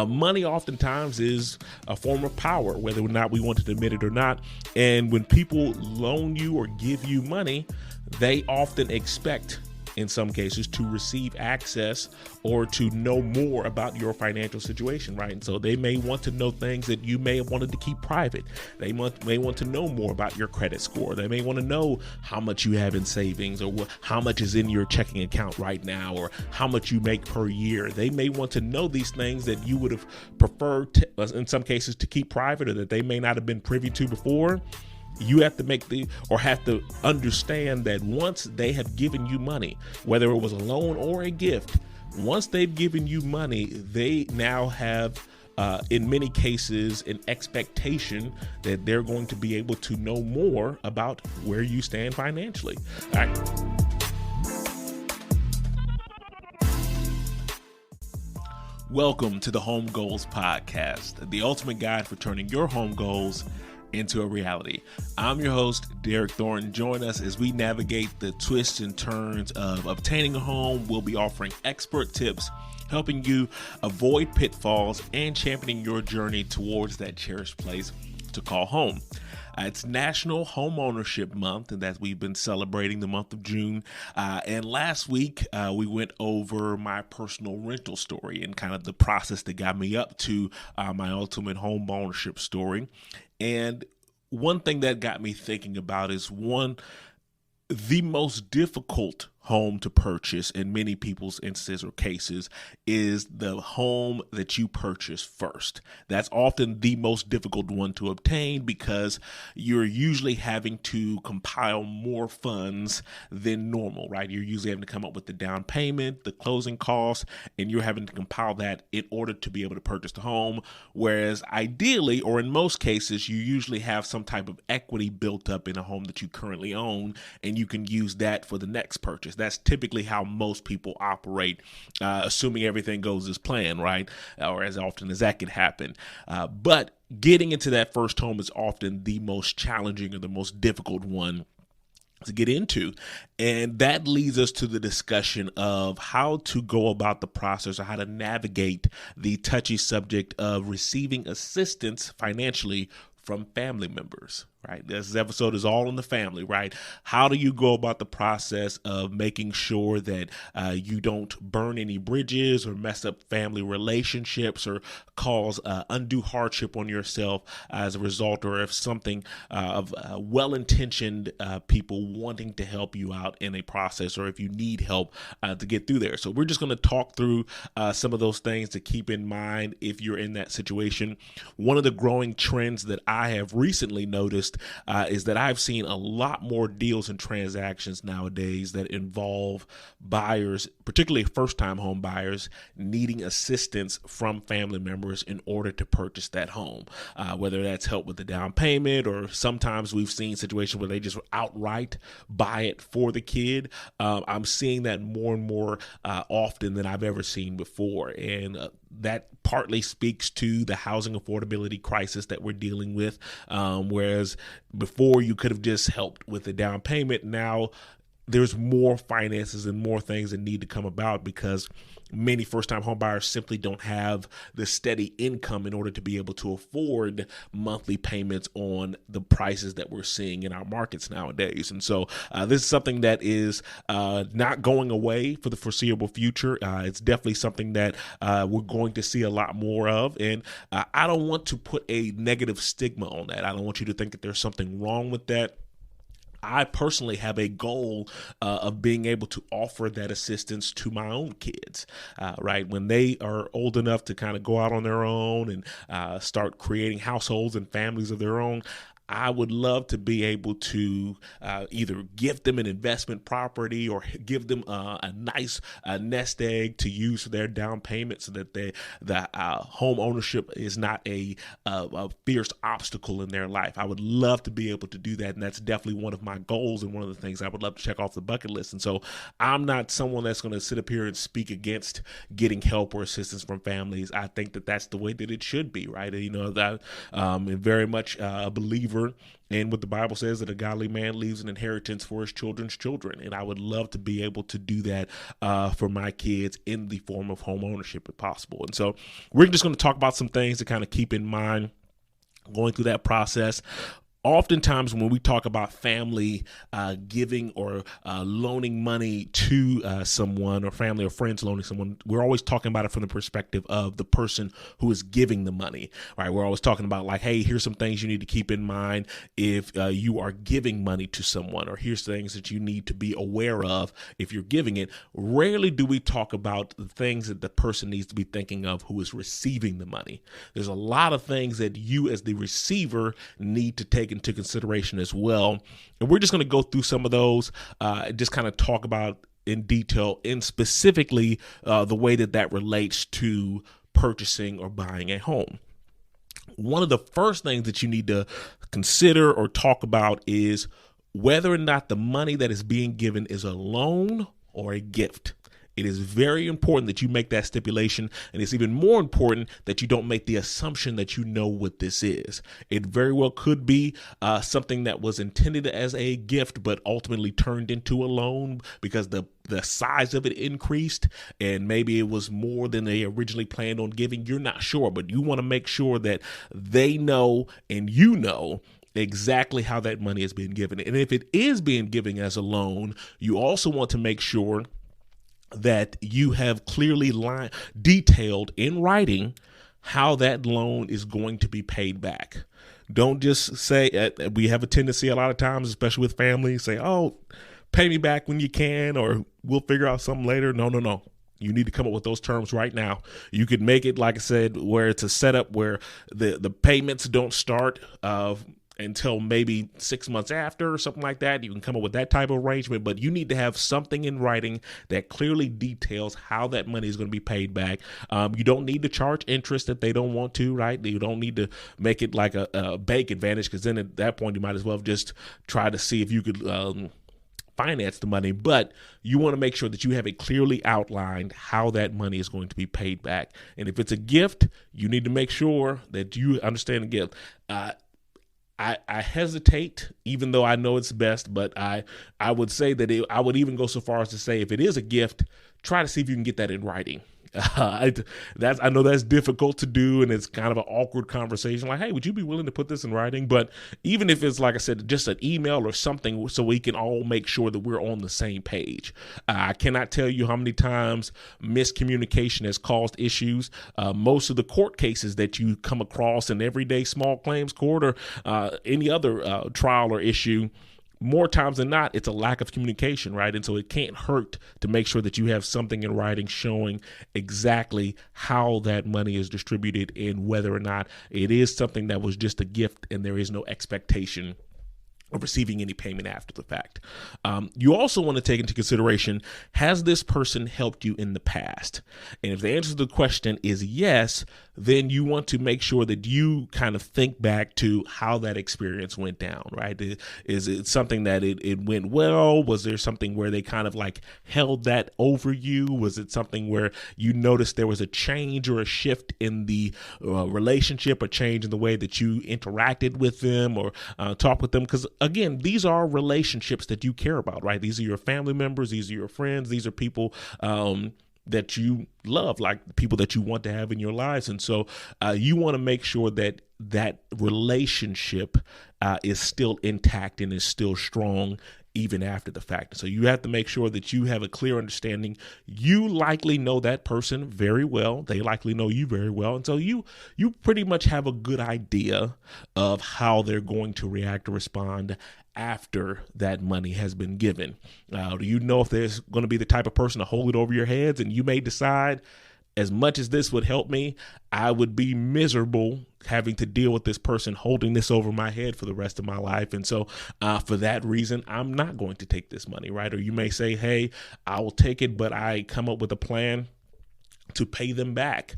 Money oftentimes is a form of power, whether or not we want to admit it or not. And when people loan you or give you money, they often expect, in some cases, to receive access or to know more about your financial situation, right? And so they may want to know things that you may have wanted to keep private. They may want to know more about your credit score. They may want to know how much you have in savings, or how much is in your checking account right now, or how much you make per year. They may want to know these things that you would have preferred to, in some cases, to keep private, or that they may not have been privy to before. You have to understand that once they have given you money, whether it was a loan or a gift, once they've given you money, they now have, in many cases, an expectation that they're going to be able to know more about where you stand financially. All right. Welcome to the Home Goals Podcast, the ultimate guide for turning your home goals into a reality. I'm your host, Derek Thornton. Join us as we navigate the twists and turns of obtaining a home. We'll be offering expert tips, helping you avoid pitfalls, and championing your journey towards that cherished place to call home. It's National Home Ownership Month, and that we've been celebrating the month of June. And last week, we went over my personal rental story and kind of the process that got me up to my ultimate home ownership story. And one thing that got me thinking about is the most difficult home to purchase in many people's instances or cases is the home that you purchase first. That's often the most difficult one to obtain because you're usually having to compile more funds than normal, right? You're usually having to come up with the down payment, the closing costs, and you're having to compile that in order to be able to purchase the home. Whereas ideally, or in most cases, you usually have some type of equity built up in a home that you currently own, and you can use that for the next purchase. That's typically how most people operate, assuming everything goes as planned, right? Or as often as that can happen. But getting into that first home is often the most challenging or the most difficult one to get into. And that leads us to the discussion of how to go about the process, or how to navigate the touchy subject of receiving assistance financially from family members, right? This episode is all in the family, right? How do you go about the process of making sure that you don't burn any bridges or mess up family relationships or cause undue hardship on yourself as a result, or if something of well-intentioned people wanting to help you out in a process, or if you need help to get through there. So we're just going to talk through some of those things to keep in mind if you're in that situation. One of the growing trends that I have recently noticed is that I've seen a lot more deals and transactions nowadays that involve buyers, particularly first-time home buyers, needing assistance from family members in order to purchase that home, whether that's help with the down payment, or sometimes we've seen situations where they just outright buy it for the kid. I'm seeing that more and more often than I've ever seen before, and that partly speaks to the housing affordability crisis that we're dealing with. Whereas before you could have just helped with the down payment, now there's more finances and more things that need to come about because many first-time home buyers simply don't have the steady income in order to be able to afford monthly payments on the prices that we're seeing in our markets nowadays. And so this is something that is not going away for the foreseeable future. It's definitely something that we're going to see a lot more of. And I don't want to put a negative stigma on that. I don't want you to think that there's something wrong with that. I personally have a goal of being able to offer that assistance to my own kids, right? When they are old enough to kind of go out on their own and start creating households and families of their own, I would love to be able to either give them an investment property or give them a nice nest egg to use for their down payment, so that the home ownership is not a fierce obstacle in their life. I would love to be able to do that, and that's definitely one of my goals and one of the things I would love to check off the bucket list. And so I'm not someone that's going to sit up here and speak against getting help or assistance from families. I think that that's the way that it should be, right? You know, that I'm very much a believer giver. And what the Bible says that a godly man leaves an inheritance for his children's children. And I would love to be able to do that for my kids in the form of home ownership if possible. And so we're just going to talk about some things to kind of keep in mind going through that process. Oftentimes when we talk about family giving or loaning money to someone, or family or friends loaning someone, we're always talking about it from the perspective of the person who is giving the money, right? We're always talking about like, hey, here's some things you need to keep in mind if you are giving money to someone, or here's things that you need to be aware of if you're giving it. Rarely do we talk about the things that the person needs to be thinking of who is receiving the money. There's a lot of things that you as the receiver need to take into consideration as well. And we're just going to go through some of those, just kind of talk about in detail and specifically the way that relates to purchasing or buying a home. One of the first things that you need to consider or talk about is whether or not the money that is being given is a loan or a gift. It is very important that you make that stipulation, and it's even more important that you don't make the assumption that you know what this is. It very well could be something that was intended as a gift but ultimately turned into a loan because the size of it increased and maybe it was more than they originally planned on giving. You're not sure, but you want to make sure that they know and you know exactly how that money is being given. And if it is being given as a loan, you also want to make sure that you have clearly detailed in writing how that loan is going to be paid back. Don't just say, we have a tendency a lot of times, especially with families, say, oh, pay me back when you can, or we'll figure out something later. No. You need to come up with those terms right now. You could make it, like I said, where it's a setup where the payments don't start until maybe 6 months after or something like that. You can come up with that type of arrangement, but you need to have something in writing that clearly details how that money is going to be paid back. You don't need to charge interest if they don't want to, right? You don't need to make it like a bank advantage, because then at that point you might as well just try to see if you could finance the money. But you want to make sure that you have it clearly outlined how that money is going to be paid back. And if it's a gift, you need to make sure that you understand the gift. I hesitate, even though I know it's best, but I would say that I would even go so far as to say, if it is a gift, try to see if you can get that in writing. I know that's difficult to do, and it's kind of an awkward conversation. Like, hey, would you be willing to put this in writing? But even if it's, like I said, just an email or something, so we can all make sure that we're on the same page. I cannot tell you how many times miscommunication has caused issues. Most of the court cases that you come across in everyday small claims court or any other trial or issue, more times than not, it's a lack of communication, right? And so it can't hurt to make sure that you have something in writing showing exactly how that money is distributed and whether or not it is something that was just a gift and there is no expectation of receiving any payment after the fact. You also want to take into consideration, has this person helped you in the past? And if the answer to the question is yes, then you want to make sure that you kind of think back to how that experience went down, right? Is it something that it went well? Was there something where they kind of like held that over you? Was it something where you noticed there was a change or a shift in the relationship, a change in the way that you interacted with them or talked with them? Because again, these are relationships that you care about, right? These are your family members. These are your friends. These are people that you love, like people that you want to have in your lives. And so you want to make sure that that relationship is still intact and is still strong even after the fact. So you have to make sure that you have a clear understanding. You likely know that person very well. They likely know you very well. And so you pretty much have a good idea of how they're going to react or respond after that money has been given. Do you know if there's going to be the type of person to hold it over your heads, and you may decide, as much as this would help me, I would be miserable having to deal with this person holding this over my head for the rest of my life. And so for that reason, I'm not going to take this money, right? Or you may say, hey, I will take it, but I come up with a plan to pay them back,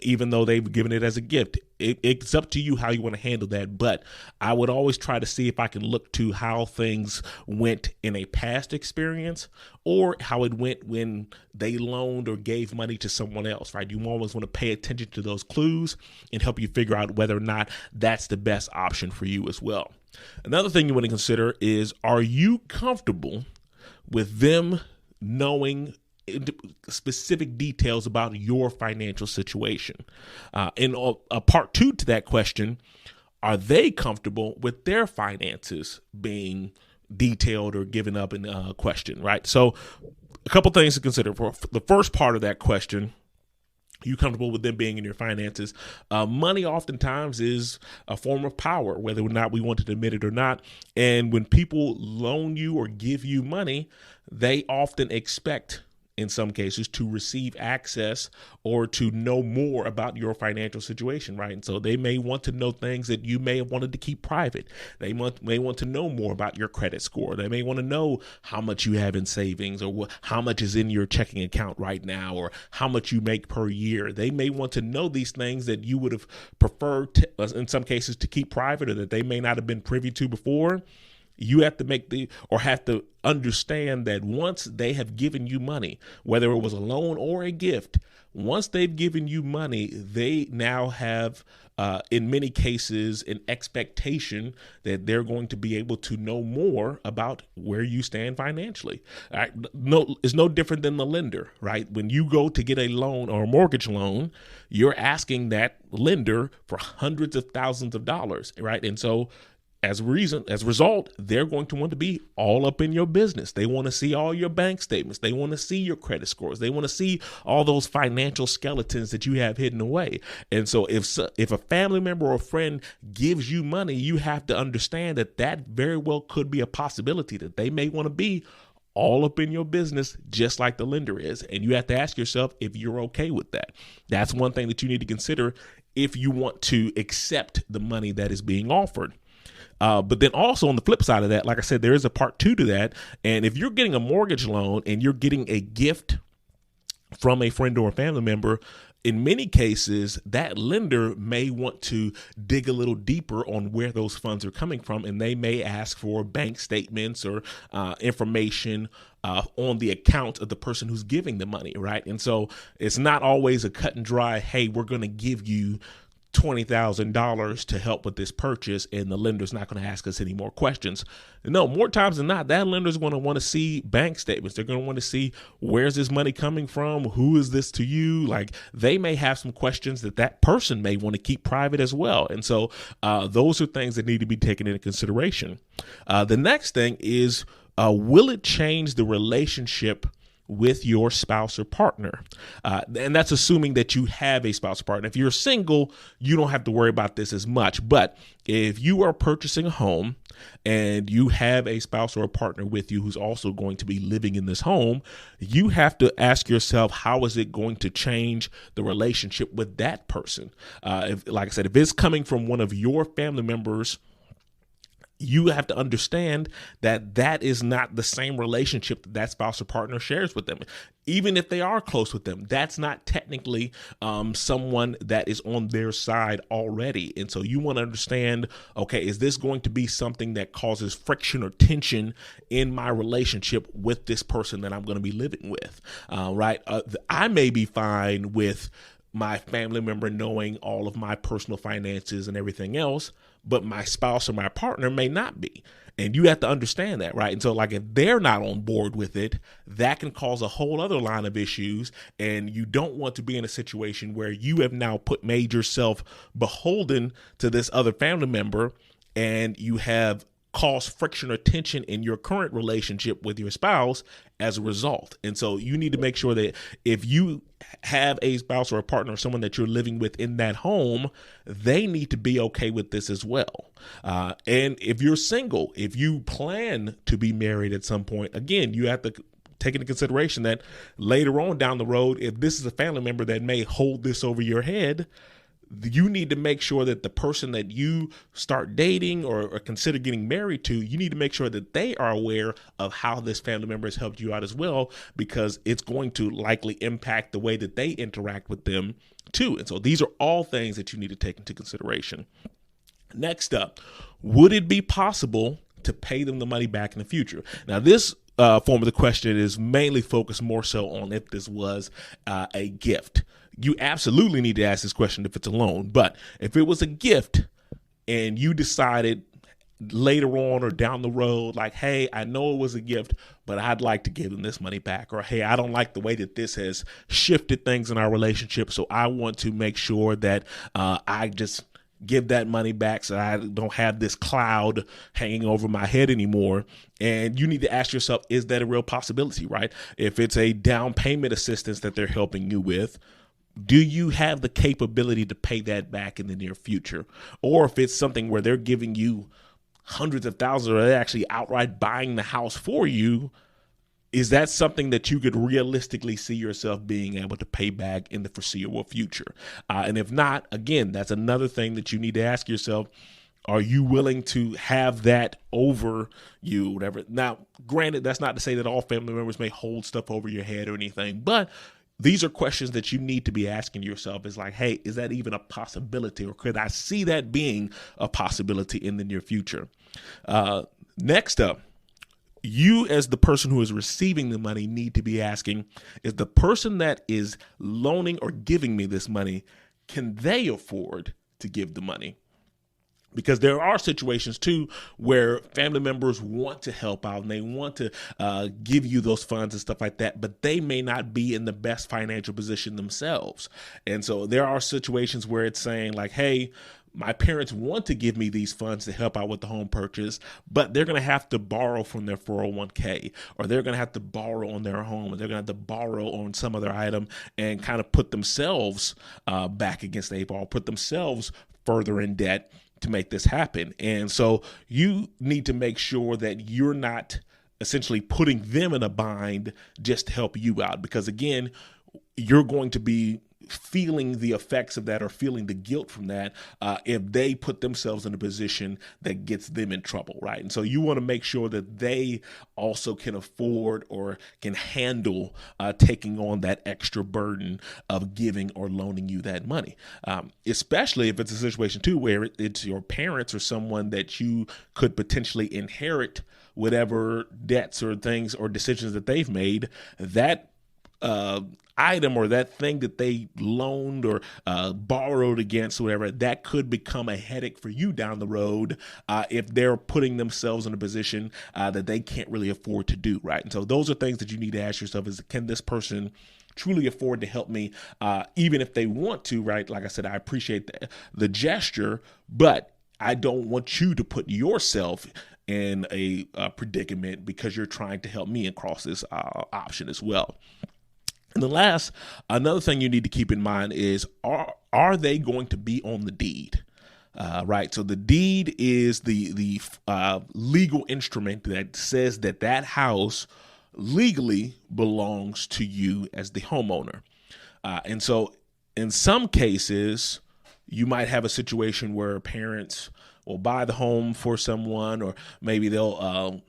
even though they've given it as a gift. It's up to you how you want to handle that. But I would always try to see if I can look to how things went in a past experience or how it went when they loaned or gave money to someone else, right? You always want to pay attention to those clues and help you figure out whether or not that's the best option for you as well. Another thing you want to consider is, are you comfortable with them knowing specific details about your financial situation? And a part two to that question, are they comfortable with their finances being detailed or given up in question, right? So a couple things to consider. For the first part of that question, you comfortable with them being in your finances? Money oftentimes is a form of power, whether or not we want to admit it or not. And when people loan you or give you money, they often expect, in some cases, to receive access or to know more about your financial situation, right? And so they may want to know things that you may have wanted to keep private. They may want to know more about your credit score. They may want to know how much you have in savings, or how much is in your checking account right now, or how much you make per year. They may want to know these things that you would have preferred to, in some cases, to keep private, or that they may not have been privy to before. You have to understand that once they have given you money, whether it was a loan or a gift, once they've given you money, they now have, in many cases, an expectation that they're going to be able to know more about where you stand financially. Right? No, it's no different than the lender, right? When you go to get a loan or a mortgage loan, you're asking that lender for hundreds of thousands of dollars, right? And so as a result, they're going to want to be all up in your business. They want to see all your bank statements. They want to see your credit scores. They want to see all those financial skeletons that you have hidden away. And so if a family member or a friend gives you money, you have to understand that very well could be a possibility, that they may want to be all up in your business, just like the lender is. And you have to ask yourself if you're okay with that. That's one thing that you need to consider if you want to accept the money that is being offered. But then also on the flip side of that, like I said, there is a part two to that. And if you're getting a mortgage loan and you're getting a gift from a friend or a family member, in many cases, that lender may want to dig a little deeper on where those funds are coming from, and they may ask for bank statements or information on the account of the person who's giving the money, right? And so it's not always a cut and dry, hey, we're going to give you $20,000 to help with this purchase, and the lender's not going to ask us any more questions. No, more times than not, that lender's going to want to see bank statements. They're going to want to see, where's this money coming from? Who is this to you? Like, they may have some questions that person may want to keep private as well. And so those are things that need to be taken into consideration. The next thing is, will it change the relationship with your spouse or partner? And that's assuming that you have a spouse or partner. If you're single, you don't have to worry about this as much. But if you are purchasing a home and you have a spouse or a partner with you who's also going to be living in this home, you have to ask yourself, how is it going to change the relationship with that person? Like I said, if it's coming from one of your family members, you have to understand that is not the same relationship that spouse or partner shares with them. Even if they are close with them, that's not technically someone that is on their side already. And so you want to understand, okay, is this going to be something that causes friction or tension in my relationship with this person that I'm going to be living with, right? I may be fine with my family member knowing all of my personal finances and everything else, but my spouse or my partner may not be. And you have to understand that, right? And so, like, if they're not on board with it, that can cause a whole other line of issues. And you don't want to be in a situation where you have now made yourself beholden to this other family member, and you have caused friction or tension in your current relationship with your spouse as a result. And so you need to make sure that if you have a spouse or a partner or someone that you're living with in that home, they need to be okay with this as well. And if you're single, if you plan to be married at some point, again, you have to take into consideration that later on down the road, if this is a family member that may hold this over your head, you need to make sure that the person that you start dating or consider getting married to, you need to make sure that they are aware of how this family member has helped you out as well, because it's going to likely impact the way that they interact with them too. And so these are all things that you need to take into consideration. Next up, would it be possible to pay them the money back in the future? Now, this form of the question is mainly focused more so on if this was a gift. You absolutely need to ask this question if it's a loan. But if it was a gift and you decided later on or down the road, like, hey, I know it was a gift, but I'd like to give them this money back. Or, hey, I don't like the way that this has shifted things in our relationship, so I want to make sure that I just give that money back so I don't have this cloud hanging over my head anymore. And you need to ask yourself, is that a real possibility, right? If it's a down payment assistance that they're helping you with, do you have the capability to pay that back in the near future? Or if it's something where they're giving you hundreds of thousands, or they're actually outright buying the house for you, is that something that you could realistically see yourself being able to pay back in the foreseeable future? And if not, again, that's another thing that you need to ask yourself. Are you willing to have that over you, whatever? Now, granted, that's not to say that all family members may hold stuff over your head or anything, but these are questions that you need to be asking yourself. Is like, hey, is that even a possibility? Or could I see that being a possibility in the near future? Next up, you as the person who is receiving the money need to be asking, is the person that is loaning or giving me this money, can they afford to give the money? Because there are situations too where family members want to help out and they want to give you those funds and stuff like that, but they may not be in the best financial position themselves. And so there are situations where it's saying like, hey, my parents want to give me these funds to help out with the home purchase, but they're going to have to borrow from their 401k, or they're going to have to borrow on their home, or they're going to have to borrow on some other item and kind of put themselves back against the eight ball, put themselves further in debt to make this happen. And so you need to make sure that you're not essentially putting them in a bind just to help you out, because again, you're going to be feeling the effects of that or feeling the guilt from that if they put themselves in a position that gets them in trouble, right? And so you want to make sure that they also can afford or can handle taking on that extra burden of giving or loaning you that money, especially if it's a situation too where it's your parents or someone that you could potentially inherit whatever debts or things or decisions that they've made. That item or that thing that they loaned or borrowed against, whatever, that could become a headache for you down the road if they're putting themselves in a position that they can't really afford to do, right? And so those are things that you need to ask yourself is, can this person truly afford to help me, even if they want to, right? Like I said, I appreciate the gesture, but I don't want you to put yourself in a predicament because you're trying to help me across this option as well. And the another thing you need to keep in mind is, are they going to be on the deed? Right. So the deed is the legal instrument that says that house legally belongs to you as the homeowner. And so in some cases, you might have a situation where parents will buy the home for someone, or maybe they'll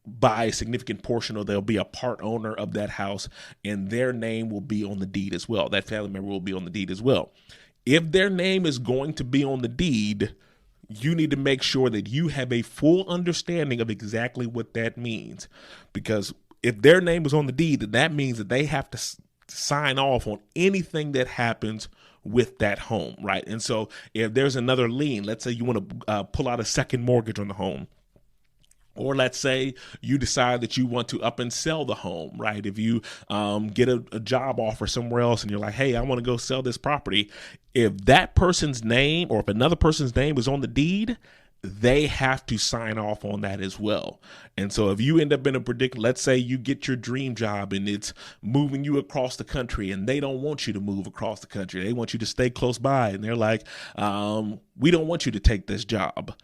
buy a significant portion, or they'll be a part owner of that house, and their name will be on the deed as well. That family member will be on the deed as well. If their name is going to be on the deed, you need to make sure that you have a full understanding of exactly what that means. Because if their name is on the deed, then that means that they have to sign off on anything that happens with that home, right? And so if there's another lien, let's say you want to pull out a second mortgage on the home, or let's say you decide that you want to up and sell the home, right? If you get a job offer somewhere else and you're like, hey, I want to go sell this property. If that person's name, or if another person's name is on the deed, they have to sign off on that as well. And so if you end up in a predicament, let's say you get your dream job and it's moving you across the country, and they don't want you to move across the country. They want you to stay close by. And they're like, we don't want you to take this job.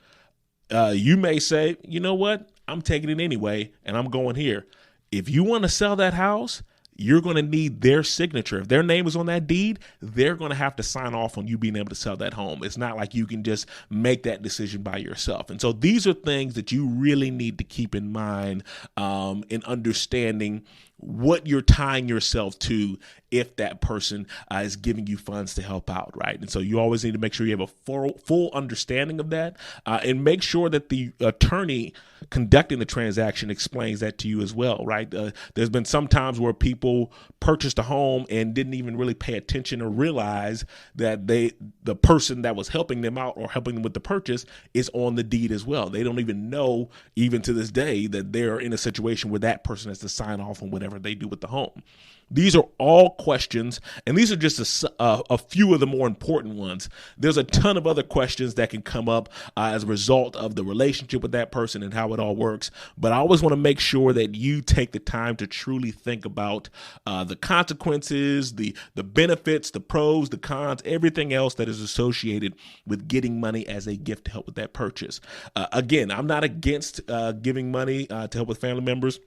You may say, you know what? I'm taking it anyway, and I'm going here. If you want to sell that house, you're going to need their signature. If their name is on that deed, they're going to have to sign off on you being able to sell that home. It's not like you can just make that decision by yourself. And so these are things that you really need to keep in mind in understanding what you're tying yourself to if that person is giving you funds to help out, right? And so you always need to make sure you have a full understanding of that, and make sure that the attorney conducting the transaction explains that to you as well, right? There's been some times where people purchased a home and didn't even really pay attention or realize that the person that was helping them out or helping them with the purchase is on the deed as well. They don't even know, even to this day, that they're in a situation where that person has to sign off on whatever they do with the home. These are all questions, and these are just a few of the more important ones. There's a ton of other questions that can come up as a result of the relationship with that person and how it all works. But I always want to make sure that you take the time to truly think about the consequences, the benefits, the pros, the cons, everything else that is associated with getting money as a gift to help with that purchase. Again, I'm not against giving money to help with family members.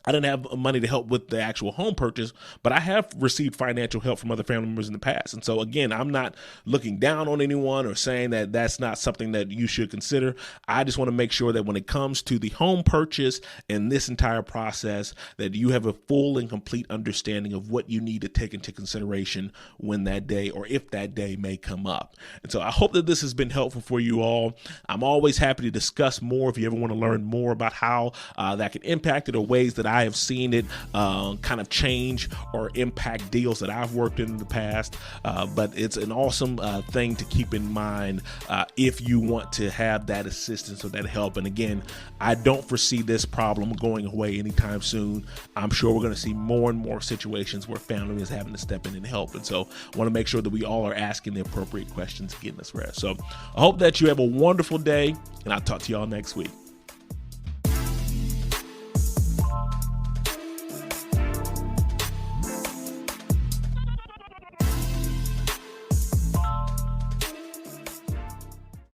I didn't have money to help with the actual home purchase, but I have received financial help from other family members in the past. And so, again, I'm not looking down on anyone or saying that that's not something that you should consider. I just want to make sure that when it comes to the home purchase and this entire process, that you have a full and complete understanding of what you need to take into consideration when that day or if that day may come up. And so I hope that this has been helpful for you all. I'm always happy to discuss more if you ever want to learn more about how that can impact it or ways that I have seen it kind of change or impact deals that I've worked in the past. But it's an awesome thing to keep in mind if you want to have that assistance or that help. And again, I don't foresee this problem going away anytime soon. I'm sure we're going to see more and more situations where family is having to step in and help. And so I want to make sure that we all are asking the appropriate questions to get in this rest. So I hope that you have a wonderful day, and I'll talk to you all next week.